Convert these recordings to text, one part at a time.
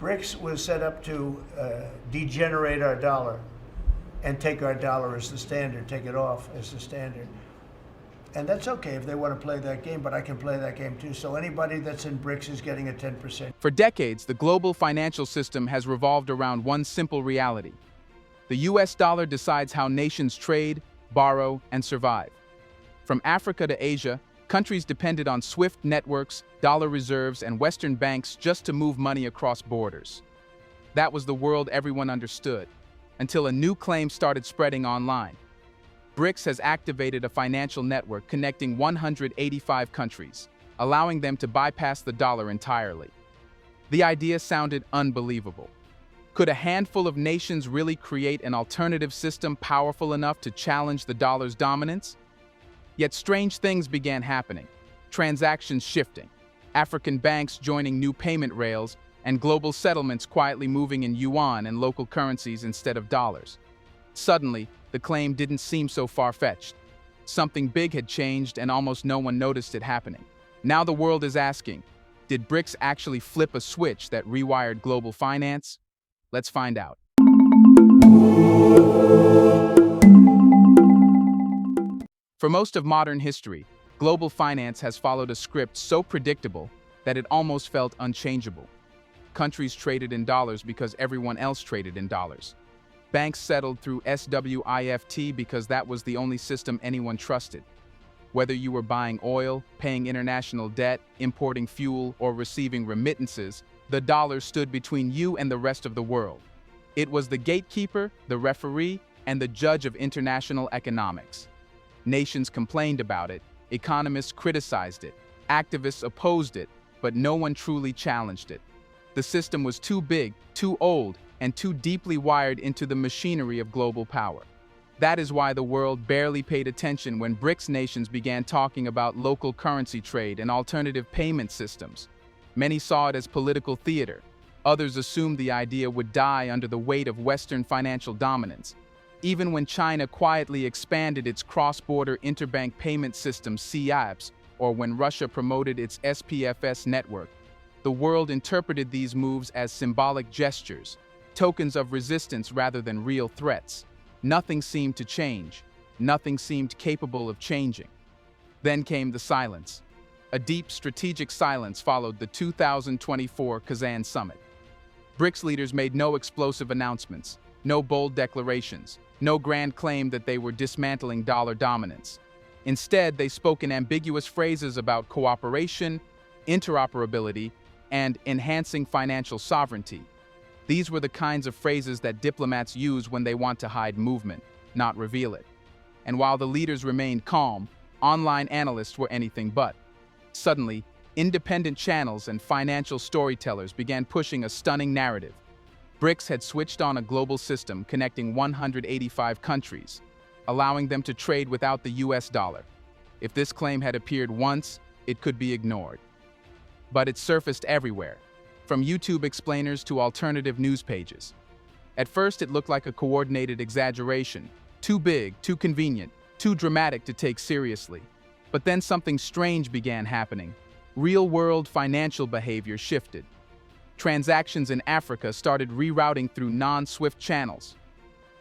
BRICS was set up to degenerate our dollar and take our dollar as the standard, take it off as the standard. And that's okay if they want to play that game, but I can play that game too. So anybody that's in BRICS is getting a 10%. For decades, the global financial system has revolved around one simple reality. The US dollar decides how nations trade, borrow, and survive. From Africa to Asia, countries depended on SWIFT networks, dollar reserves, and Western banks just to move money across borders. That was the world everyone understood, until a new claim started spreading online. BRICS has activated a financial network connecting 185 countries, allowing them to bypass the dollar entirely. The idea sounded unbelievable. Could a handful of nations really create an alternative system powerful enough to challenge the dollar's dominance? Yet strange things began happening, transactions shifting, African banks joining new payment rails, and global settlements quietly moving in yuan and local currencies instead of dollars. Suddenly, the claim didn't seem so far-fetched. Something big had changed and almost no one noticed it happening. Now the world is asking, did BRICS actually flip a switch that rewired global finance? Let's find out. For most of modern history, global finance has followed a script so predictable that it almost felt unchangeable. Countries traded in dollars because everyone else traded in dollars. Banks settled through SWIFT because that was the only system anyone trusted. Whether you were buying oil, paying international debt, importing fuel, or receiving remittances, the dollar stood between you and the rest of the world. It was the gatekeeper, the referee, and the judge of international economics. Nations complained about it, economists criticized it, activists opposed it, but no one truly challenged it. The system was too big, too old, and too deeply wired into the machinery of global power. That is why the world barely paid attention when BRICS nations began talking about local currency trade and alternative payment systems. Many saw it as political theater. Others assumed the idea would die under the weight of Western financial dominance. Even when China quietly expanded its cross-border interbank payment system CIPS, or when Russia promoted its SPFS network, the world interpreted these moves as symbolic gestures, tokens of resistance rather than real threats. Nothing seemed to change. Nothing seemed capable of changing. Then came the silence. A deep strategic silence followed the 2024 Kazan summit. BRICS leaders made no explosive announcements, no bold declarations, no grand claim that they were dismantling dollar dominance. Instead, they spoke in ambiguous phrases about cooperation, interoperability, and enhancing financial sovereignty. These were the kinds of phrases that diplomats use when they want to hide movement, not reveal it. And while the leaders remained calm, online analysts were anything but. Suddenly, independent channels and financial storytellers began pushing a stunning narrative. BRICS had switched on a global system connecting 185 countries, allowing them to trade without the US dollar. If this claim had appeared once, it could be ignored. But it surfaced everywhere, from YouTube explainers to alternative news pages. At first, it looked like a coordinated exaggeration, too big, too convenient, too dramatic to take seriously. But then something strange began happening. Real-world financial behavior shifted. Transactions in Africa started rerouting through non-SWIFT channels.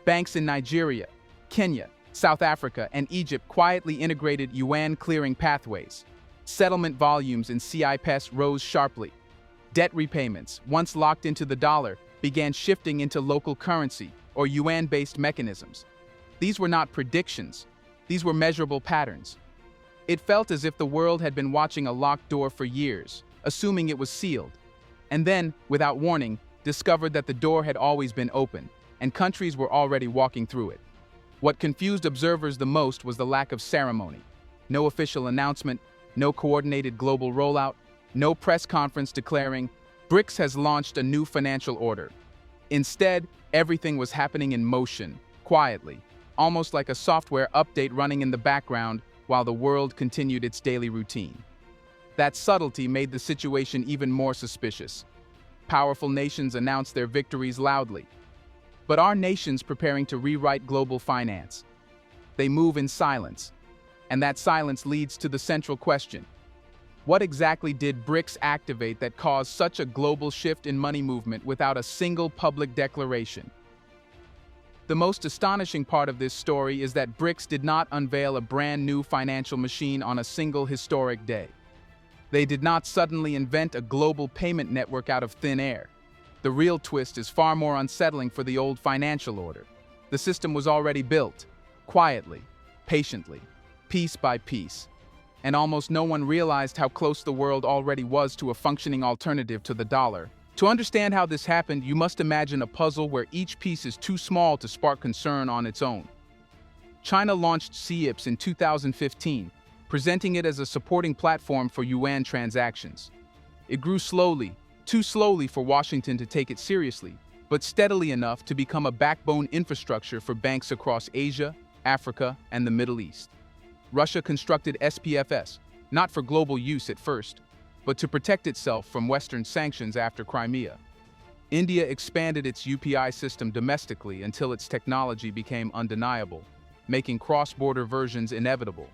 Banks in Nigeria, Kenya, South Africa, and Egypt quietly integrated yuan clearing pathways. Settlement volumes in CIPS rose sharply. Debt repayments, once locked into the dollar, began shifting into local currency or yuan-based mechanisms. These were not predictions. These were measurable patterns. It felt as if the world had been watching a locked door for years, assuming it was sealed, and then, without warning, discovered that the door had always been open, and countries were already walking through it. What confused observers the most was the lack of ceremony. No official announcement, no coordinated global rollout, no press conference declaring, BRICS has launched a new financial order. Instead, everything was happening in motion, quietly, almost like a software update running in the background while the world continued its daily routine. That subtlety made the situation even more suspicious. Powerful nations announced their victories loudly. But are nations preparing to rewrite global finance? They move in silence, and that silence leads to the central question. What exactly did BRICS activate that caused such a global shift in money movement without a single public declaration? The most astonishing part of this story is that BRICS did not unveil a brand new financial machine on a single historic day. They did not suddenly invent a global payment network out of thin air. The real twist is far more unsettling for the old financial order. The system was already built, quietly, patiently, piece by piece, and almost no one realized how close the world already was to a functioning alternative to the dollar. To understand how this happened, you must imagine a puzzle where each piece is too small to spark concern on its own. China launched CIPS in 2015, presenting it as a supporting platform for yuan transactions. It grew slowly, too slowly for Washington to take it seriously, but steadily enough to become a backbone infrastructure for banks across Asia, Africa, and the Middle East. Russia constructed SPFS, not for global use at first, but to protect itself from Western sanctions after Crimea. India expanded its UPI system domestically until its technology became undeniable, making cross-border versions inevitable.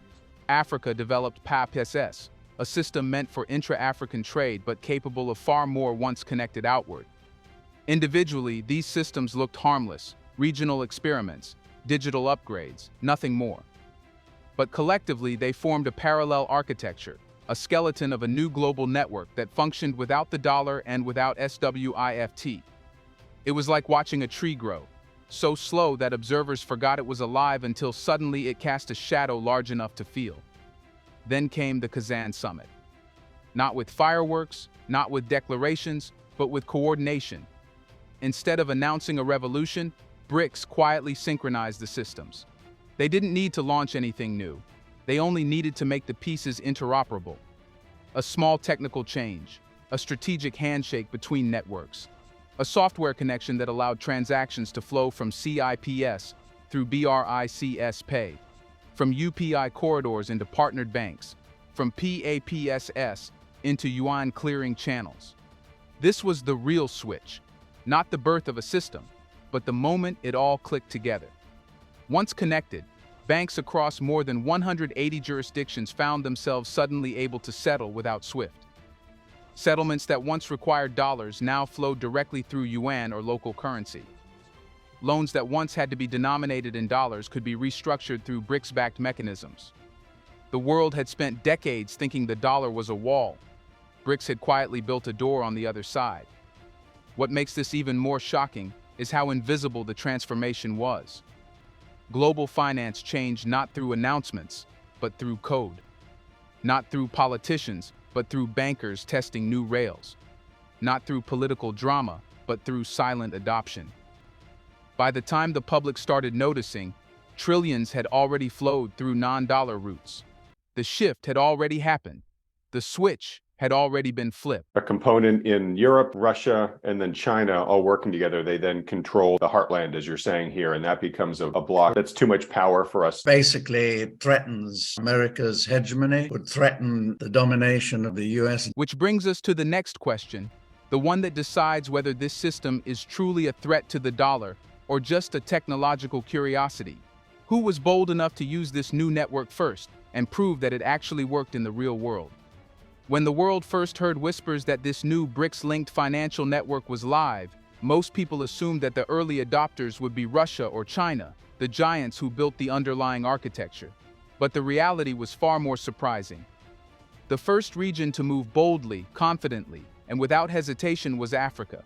Africa developed PAPSS, a system meant for intra-African trade but capable of far more once connected outward. Individually, these systems looked harmless, regional experiments, digital upgrades, nothing more. But collectively, they formed a parallel architecture, a skeleton of a new global network that functioned without the dollar and without SWIFT. It was like watching a tree grow, so slow that observers forgot it was alive until suddenly it cast a shadow large enough to feel. Then came the Kazan summit. Not with fireworks, not with declarations, but with coordination. Instead of announcing a revolution, BRICS quietly synchronized the systems. They didn't need to launch anything new. They only needed to make the pieces interoperable. A small technical change, a strategic handshake between networks, a software connection that allowed transactions to flow from CIPS through BRICS Pay, from UPI corridors into partnered banks, from PAPSS into yuan clearing channels. This was the real switch, not the birth of a system, but the moment it all clicked together. Once connected, banks across more than 180 jurisdictions found themselves suddenly able to settle without SWIFT. Settlements that once required dollars now flowed directly through yuan or local currency. Loans that once had to be denominated in dollars could be restructured through BRICS-backed mechanisms. The world had spent decades thinking the dollar was a wall. BRICS had quietly built a door on the other side. What makes this even more shocking is how invisible the transformation was. Global finance changed not through announcements, but through code. Not through politicians, but through bankers testing new rails. Not through political drama, but through silent adoption. By the time the public started noticing, trillions had already flowed through non-dollar routes. The shift had already happened. The switch had already been flipped. A component in Europe, Russia, and then China all working together. They then control the heartland, as you're saying here, and that becomes a block that's too much power for us. Basically, it threatens America's hegemony, would threaten the domination of the US. Which brings us to the next question, the one that decides whether this system is truly a threat to the dollar or just a technological curiosity. Who was bold enough to use this new network first and prove that it actually worked in the real world? When the world first heard whispers that this new BRICS-linked financial network was live, most people assumed that the early adopters would be Russia or China, the giants who built the underlying architecture. But the reality was far more surprising. The first region to move boldly, confidently, and without hesitation was Africa.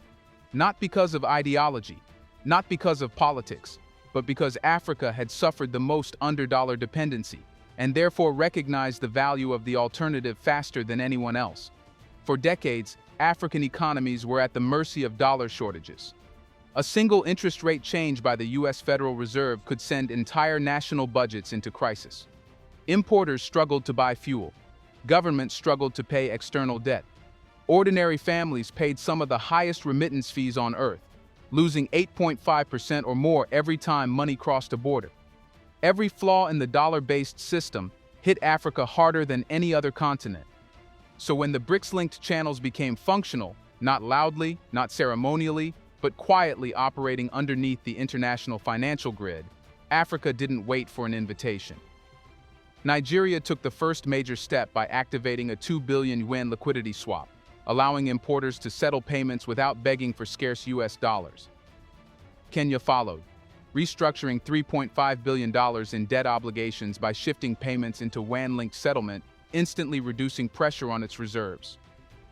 Not because of ideology, not because of politics, but because Africa had suffered the most under dollar dependency, and therefore recognized the value of the alternative faster than anyone else. For decades, African economies were at the mercy of dollar shortages. A single interest rate change by the US Federal Reserve could send entire national budgets into crisis. Importers struggled to buy fuel. Governments struggled to pay external debt. Ordinary families paid some of the highest remittance fees on earth, losing 8.5% or more every time money crossed a border. Every flaw in the dollar-based system hit Africa harder than any other continent. So when the BRICS-linked channels became functional, not loudly, not ceremonially, but quietly operating underneath the international financial grid, Africa didn't wait for an invitation. Nigeria took the first major step by activating a 2 billion yuan liquidity swap, allowing importers to settle payments without begging for scarce US dollars. Kenya followed, restructuring $3.5 billion in debt obligations by shifting payments into yuan-linked settlement, instantly reducing pressure on its reserves.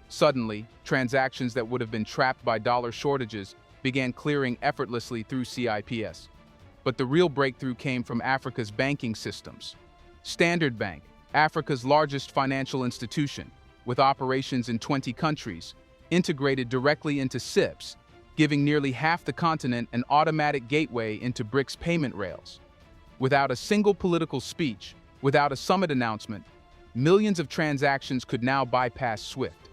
Suddenly, transactions that would have been trapped by dollar shortages began clearing effortlessly through CIPS. But the real breakthrough came from Africa's banking systems. Standard Bank, Africa's largest financial institution, with operations in 20 countries, integrated directly into CIPS, giving nearly half the continent an automatic gateway into BRICS payment rails. Without a single political speech, without a summit announcement, millions of transactions could now bypass SWIFT.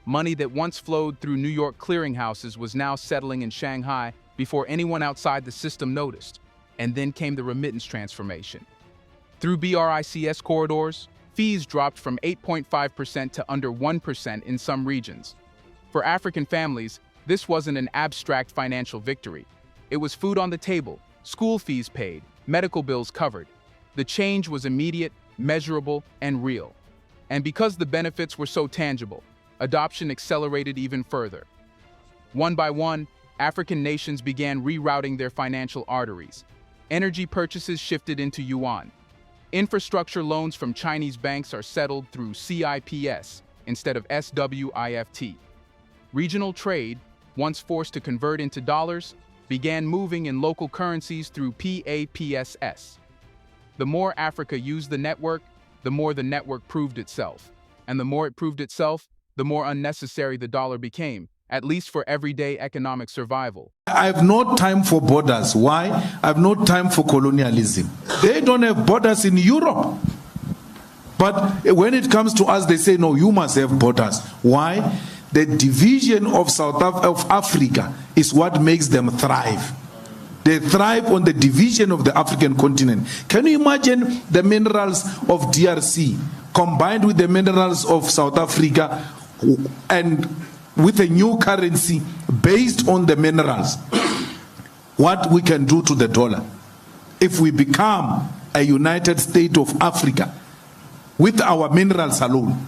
Money that once flowed through New York clearinghouses was now settling in Shanghai before anyone outside the system noticed. And then came the remittance transformation. Through BRICS corridors, fees dropped from 8.5% to under 1% in some regions. For African families, this wasn't an abstract financial victory. It was food on the table, school fees paid, medical bills covered. The change was immediate, measurable, and real. And because the benefits were so tangible, adoption accelerated even further. One by one, African nations began rerouting their financial arteries. Energy purchases shifted into yuan. Infrastructure loans from Chinese banks are settled through CIPS instead of SWIFT. Regional trade, once forced to convert into dollars, began moving in local currencies through PAPSS. The more Africa used the network, the more the network proved itself. And the more it proved itself, the more unnecessary the dollar became, at least for everyday economic survival. I have no time for borders. Why? I have no time for colonialism. They don't have borders in Europe. But when it comes to us, they say, no, you must have borders. Why? The division of of Africa is what makes them thrive. They thrive on the division of the African continent. Can you imagine the minerals of DRC combined with the minerals of South Africa and with a new currency based on the minerals? What we can do to the dollar if we become a United States of Africa with our minerals alone?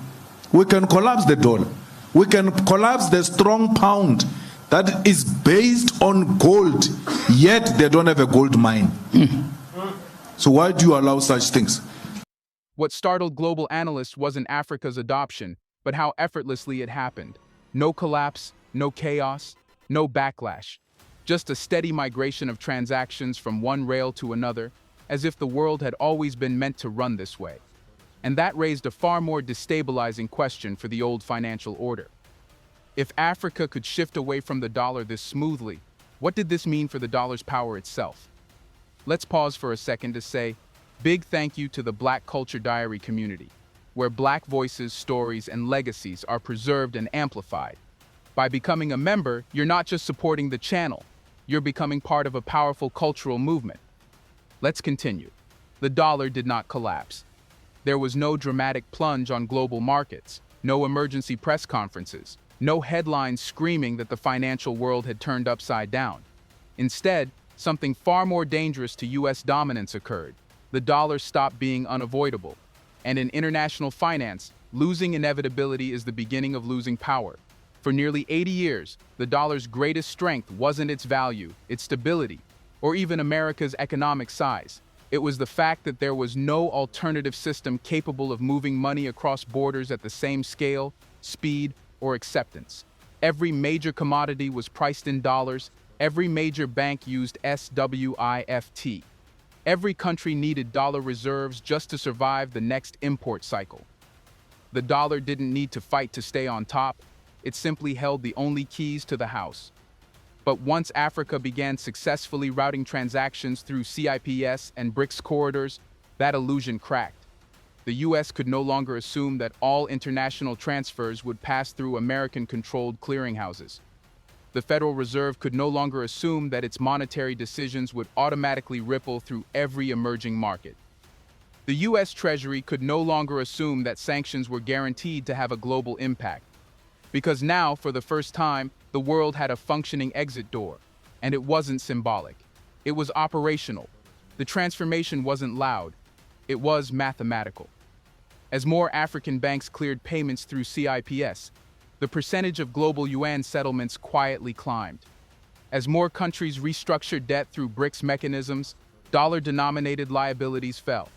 We can collapse the dollar. We can collapse the strong pound that is based on gold, yet they don't have a gold mine. So why do you allow such things? What startled global analysts wasn't Africa's adoption, but how effortlessly it happened. No collapse, no chaos, no backlash. Just a steady migration of transactions from one rail to another, as if the world had always been meant to run this way. And that raised a far more destabilizing question for the old financial order. If Africa could shift away from the dollar this smoothly, what did this mean for the dollar's power itself? Let's pause for a second to say, big thank you to the Black Culture Diary community, where Black voices, stories, and legacies are preserved and amplified. By becoming a member, you're not just supporting the channel, you're becoming part of a powerful cultural movement. Let's continue. The dollar did not collapse. There was no dramatic plunge on global markets, no emergency press conferences, no headlines screaming that the financial world had turned upside down. Instead, something far more dangerous to US dominance occurred. The dollar stopped being unavoidable. And in international finance, losing inevitability is the beginning of losing power. For nearly 80 years, the dollar's greatest strength wasn't its value, its stability, or even America's economic size. It was the fact that there was no alternative system capable of moving money across borders at the same scale, speed, or acceptance. Every major commodity was priced in dollars. Every major bank used SWIFT. Every country needed dollar reserves just to survive the next import cycle. The dollar didn't need to fight to stay on top. It simply held the only keys to the house. But once Africa began successfully routing transactions through CIPS and BRICS corridors, that illusion cracked. The US could no longer assume that all international transfers would pass through American-controlled clearinghouses. The Federal Reserve could no longer assume that its monetary decisions would automatically ripple through every emerging market. The US Treasury could no longer assume that sanctions were guaranteed to have a global impact. Because now, for the first time, the world had a functioning exit door. And it wasn't symbolic. It was operational. The transformation wasn't loud. it was mathematical. As more African banks cleared payments through CIPS, the percentage of global yuan settlements quietly climbed. As more countries restructured debt through BRICS mechanisms, dollar-denominated liabilities fell.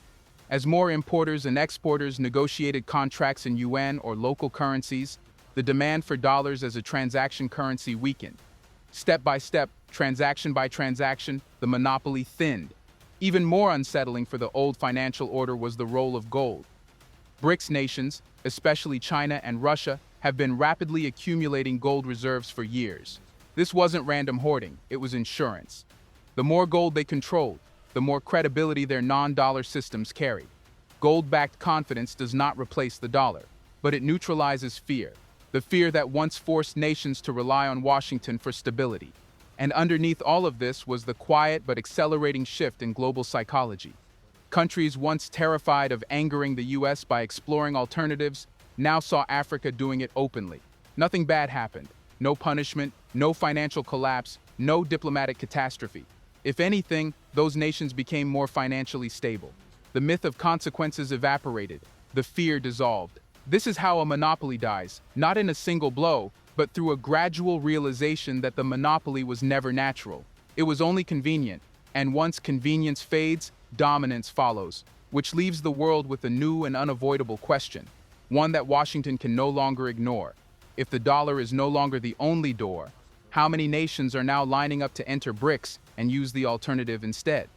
As more importers and exporters negotiated contracts in yuan or local currencies, the demand for dollars as a transaction currency weakened. Step by step, transaction by transaction, the monopoly thinned. Even more unsettling for the old financial order was the role of gold. BRICS nations, especially China and Russia, have been rapidly accumulating gold reserves for years. This wasn't random hoarding, it was insurance. The more gold they controlled, the more credibility their non-dollar systems carried. Gold-backed confidence does not replace the dollar, but it neutralizes fear. The fear that once forced nations to rely on Washington for stability. And underneath all of this was the quiet but accelerating shift in global psychology. Countries once terrified of angering the US by exploring alternatives now saw Africa doing it openly. Nothing bad happened. No punishment, no financial collapse, no diplomatic catastrophe. If anything, those nations became more financially stable. The myth of consequences evaporated. The fear dissolved. This is how a monopoly dies, not in a single blow, but through a gradual realization that the monopoly was never natural. It was only convenient, and once convenience fades, dominance follows, which leaves the world with a new and unavoidable question, one that Washington can no longer ignore. If the dollar is no longer the only door, how many nations are now lining up to enter BRICS and use the alternative instead?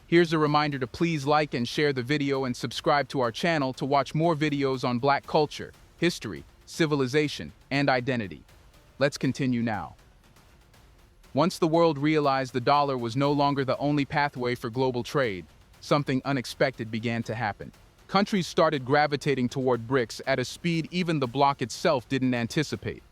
Here's a reminder to please like and share the video and subscribe to our channel to watch more videos on Black culture, history, civilization, and identity. Let's continue now. Once the world realized the dollar was no longer the only pathway for global trade, something unexpected began to happen. Countries started gravitating toward BRICS at a speed even the bloc itself didn't anticipate.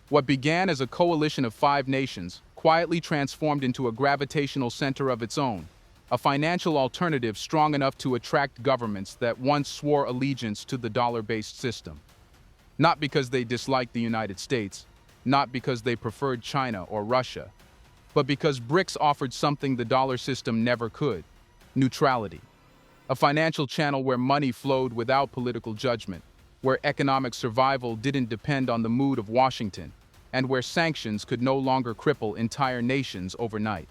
What began as a coalition of 5 nations quietly transformed into a gravitational center of its own, a financial alternative strong enough to attract governments that once swore allegiance to the dollar-based system. Not because they disliked the United States, not because they preferred China or Russia, but because BRICS offered something the dollar system never could: neutrality. A financial channel where money flowed without political judgment, where economic survival didn't depend on the mood of Washington, and where sanctions could no longer cripple entire nations overnight.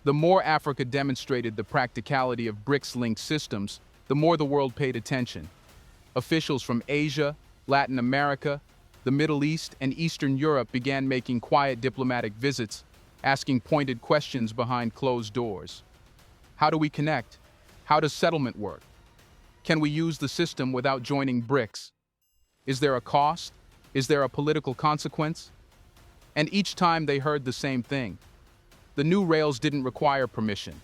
The more Africa demonstrated the practicality of BRICS-linked systems, the more the world paid attention. Officials from Asia, Latin America, the Middle East, and Eastern Europe began making quiet diplomatic visits, asking pointed questions behind closed doors. How do we connect? How does settlement work? Can we use the system without joining BRICS? Is there a cost? Is there a political consequence? And each time they heard the same thing. The new rails didn't require permission.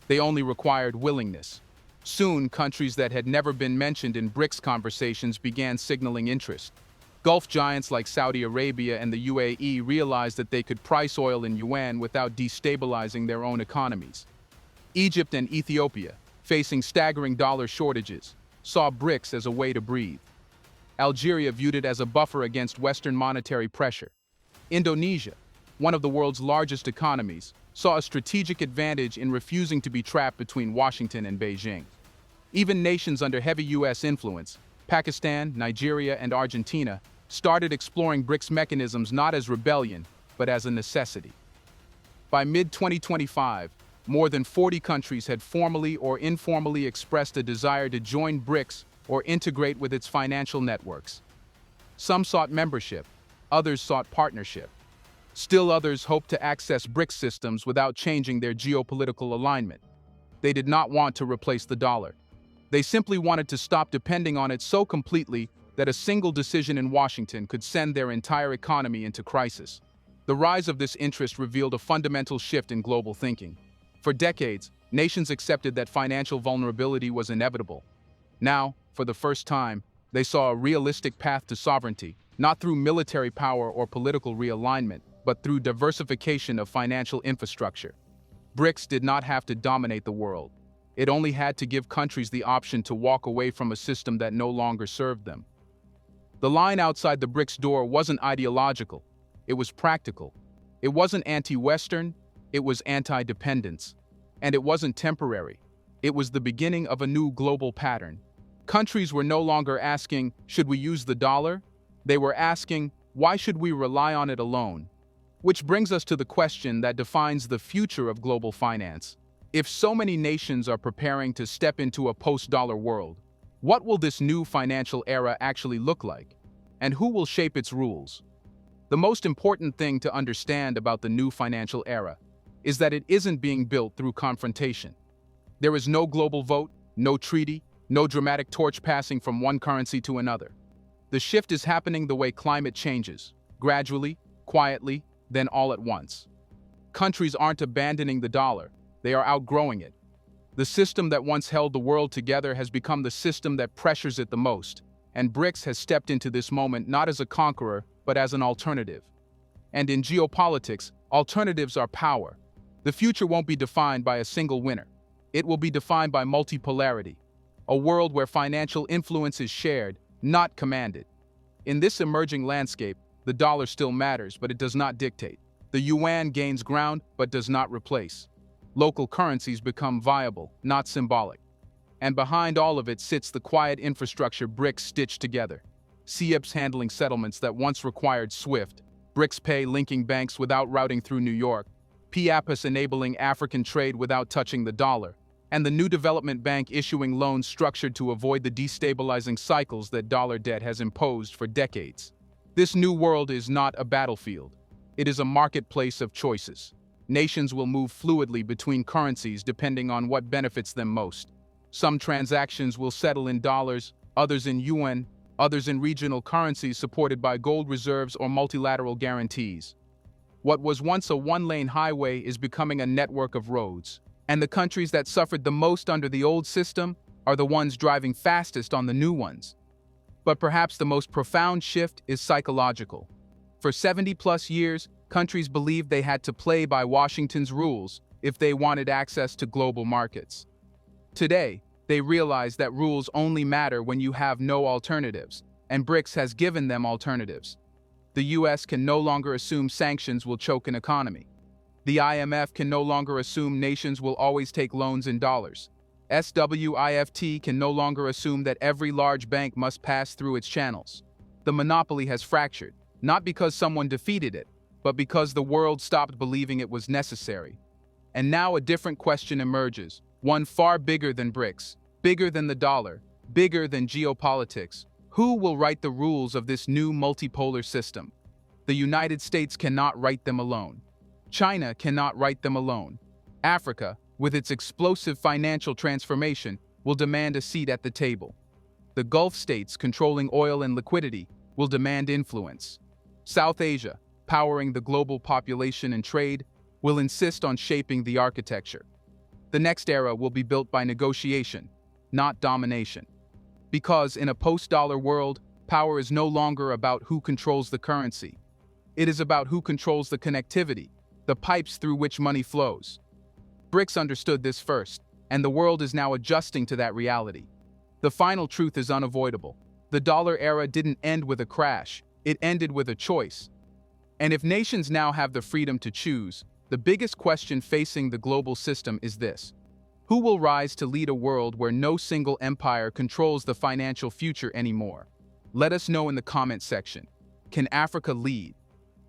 They only required willingness. Soon, countries that had never been mentioned in BRICS conversations began signaling interest. Gulf giants like Saudi Arabia and the UAE realized that they could price oil in yuan without destabilizing their own economies. Egypt and Ethiopia, facing staggering dollar shortages, saw BRICS as a way to breathe. Algeria viewed it as a buffer against Western monetary pressure. Indonesia, one of the world's largest economies, saw a strategic advantage in refusing to be trapped between Washington and Beijing. Even nations under heavy U.S. influence, Pakistan, Nigeria, and Argentina, started exploring BRICS mechanisms not as rebellion, but as a necessity. By mid-2025, more than 40 countries had formally or informally expressed a desire to join BRICS or integrate with its financial networks. Some sought membership, others sought partnership. Still others hoped to access BRICS systems without changing their geopolitical alignment. They did not want to replace the dollar. They simply wanted to stop depending on it so completely that a single decision in Washington could send their entire economy into crisis. The rise of this interest revealed a fundamental shift in global thinking. For decades, nations accepted that financial vulnerability was inevitable. Now, for the first time, they saw a realistic path to sovereignty, not through military power or political realignment, but through diversification of financial infrastructure. BRICS did not have to dominate the world. It only had to give countries the option to walk away from a system that no longer served them. The line outside the BRICS door wasn't ideological, it was practical. It wasn't anti-Western, it was anti-dependence. And it wasn't temporary. It was the beginning of a new global pattern. Countries were no longer asking, should we use the dollar? They were asking, why should we rely on it alone? Which brings us to the question that defines the future of global finance. If so many nations are preparing to step into a post-dollar world, what will this new financial era actually look like? And who will shape its rules? The most important thing to understand about the new financial era is that it isn't being built through confrontation. There is no global vote, no treaty, no dramatic torch passing from one currency to another. The shift is happening the way climate changes, gradually, quietly, then all at once. Countries aren't abandoning the dollar, they are outgrowing it. The system that once held the world together has become the system that pressures it the most, and BRICS has stepped into this moment not as a conqueror, but as an alternative. And in geopolitics, alternatives are power. The future won't be defined by a single winner. It will be defined by multipolarity, a world where financial influence is shared, not commanded. In this emerging landscape, the dollar still matters, but it does not dictate. The yuan gains ground, but does not replace. Local currencies become viable, not symbolic. And behind all of it sits the quiet infrastructure BRICS stitched together. CIPS handling settlements that once required SWIFT, BRICS Pay linking banks without routing through New York, PAPIS enabling African trade without touching the dollar, and the new development bank issuing loans structured to avoid the destabilizing cycles that dollar debt has imposed for decades. This new world is not a battlefield. It is a marketplace of choices. Nations will move fluidly between currencies depending on what benefits them most. Some transactions will settle in dollars, others in yuan, others in regional currencies supported by gold reserves or multilateral guarantees. What was once a one-lane highway is becoming a network of roads, and the countries that suffered the most under the old system are the ones driving fastest on the new ones. But perhaps the most profound shift is psychological. For 70-plus years, countries believed they had to play by Washington's rules if they wanted access to global markets. Today, they realize that rules only matter when you have no alternatives, and BRICS has given them alternatives. The US can no longer assume sanctions will choke an economy. The IMF can no longer assume nations will always take loans in dollars. SWIFT can no longer assume that every large bank must pass through its channels. The monopoly has fractured, not because someone defeated it, but because the world stopped believing it was necessary. And now a different question emerges, one far bigger than BRICS, bigger than the dollar, bigger than geopolitics. Who will write the rules of this new multipolar system? The United States cannot write them alone. China cannot write them alone. Africa, with its explosive financial transformation, will demand a seat at the table. The Gulf states controlling oil and liquidity will demand influence. South Asia, powering the global population and trade, will insist on shaping the architecture. The next era will be built by negotiation, not domination. Because in a post-dollar world, power is no longer about who controls the currency. It is about who controls the connectivity, the pipes through which money flows. BRICS understood this first, and the world is now adjusting to that reality. The final truth is unavoidable. The dollar era didn't end with a crash, it ended with a choice. And if nations now have the freedom to choose, the biggest question facing the global system is this: who will rise to lead a world where no single empire controls the financial future anymore? Let us know in the comment section. Can Africa lead?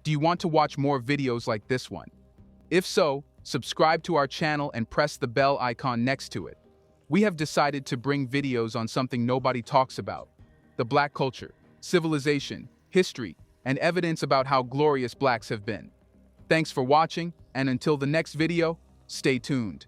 Do you want to watch more videos like this one? If so, subscribe to our channel and press the bell icon next to it. We have decided to bring videos on something nobody talks about: the Black culture, civilization, history, and evidence about how glorious Blacks have been. Thanks for watching, and until the next video, stay tuned.